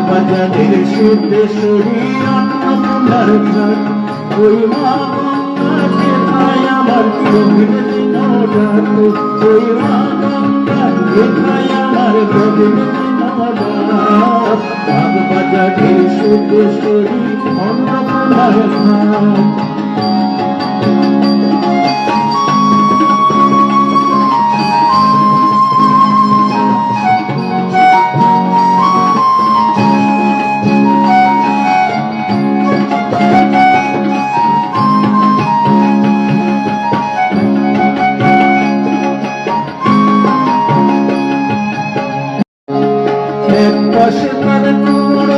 বাজারের সিদ্ধেশ্বরী অন্নপূর্ণার ঘাট ওই মা গঙ্গাকে খাই আমার গভীর দিনরাত ওই মা গঙ্গাকে খাই আমার গভীর দিনরাত বাজারের সিদ্ধেশ্বরী অন্নপূর্ণার ঘাট পাশে তার নূর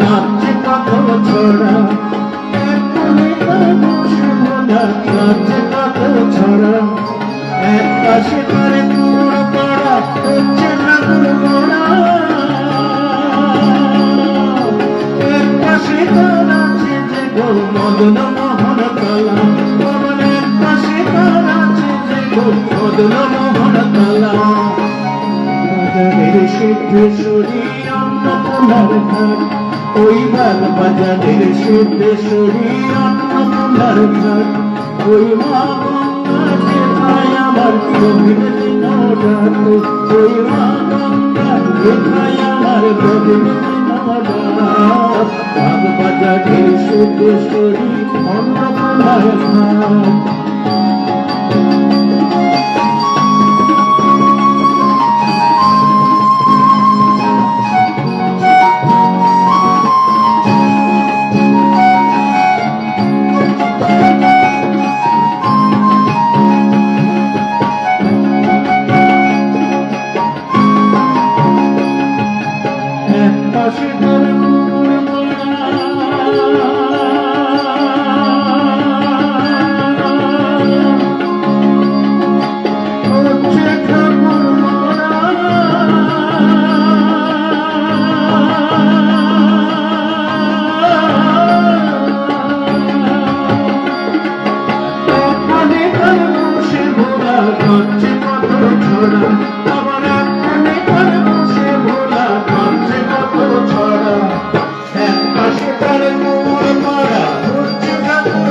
নাচে কত ছড়া নাচে কত ছড়া এক পাশে করে তোর পড়া হচ্ছে ঠাকুর গোড়া এক পাশে তার আছে যে গো মদন মোহন তলা এক পাশে তার আছে যে গো মদন মোহন তলা বাজারের সিদ্ধেশ্বরী অন্নপূর্ণার ঘাট ওই বাজারের সিদ্ধেশ্বরী অন্নপূর্ণার ঘাট ওই মা গঙ্গাকে খাই আমার গভীর দিনরাত ওই মা গঙ্গাকে খাই আমার গভীর দিনরাত বাজারের সিদ্ধেশ্বরী অন্নপূর্ণার ঘাট পাশে তার নূর হচ্ছে ঠাকুর এখানে তার বসে ভোলা হচ্ছে কত ছড়া আবার এখানে তার বসে ভোলা হচ্ছে কত ছড়া এক পাশে তার নূর পড়া হচ্ছে ঠাকুর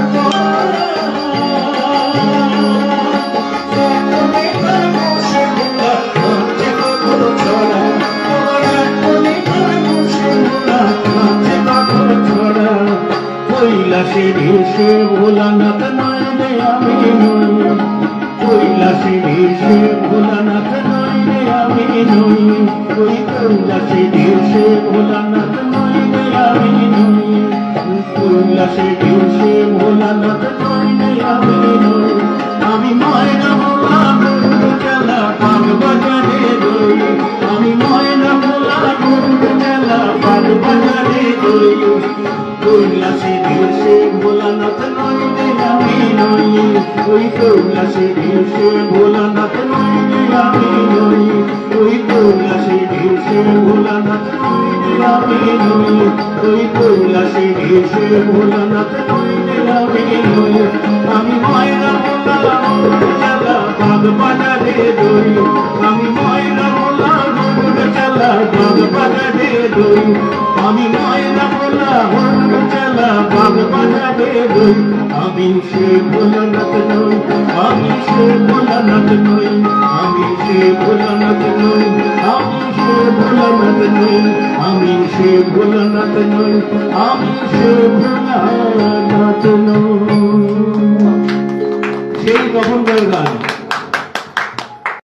এখানে তার বসে ভোলা হচ্ছে কত ছড়া আবার এখানে তার বসে ভোলা হচ্ছে কত ছড়া কৈলাসের এসে ভোলানাথ নয় রে আমি নই কৈলাসের এসে ভোলানাথ নয় রে আমি নই ওই কৈলাসের এসে ভোলানাথ নয় রে আমি নই কৈলাসের এসে ভোলানাথ নয় রে আমি নই আমি ময়না ভোলা গরুর চালা বাগ বাজারে দই আমি ময়না ভোলা গরুর চালা বাগ বাজারে দই কৈলাসের এসে ভোলানাথ নয় রে আমি নই ওই কৈলাসের এসে ভোলানাথ নয় রে আমি নই ওই কৈলাসের এসে ভোলানাথ নয় রে আমি নই ওই কৈলাসের এসে ভোলানাথ নয় রে আমি নই আমি ময়না ভোলা গরুর চালা বাগ বাজারে দই আমি ময়না ভোলা গরুর চালা বাগ বাজারে দই আমি ময়না ভোলা গরুর চালা বাগ বাজারে দই আমি সে ভোলানাথ নই আমি সে ভোলানাথ নই আমি সে ভোলানাথ নই আমি সে ভোলানাথ নই আমি সে ভোলানাথ নই আমি সে ভোলানাথ নই সেই কখন গান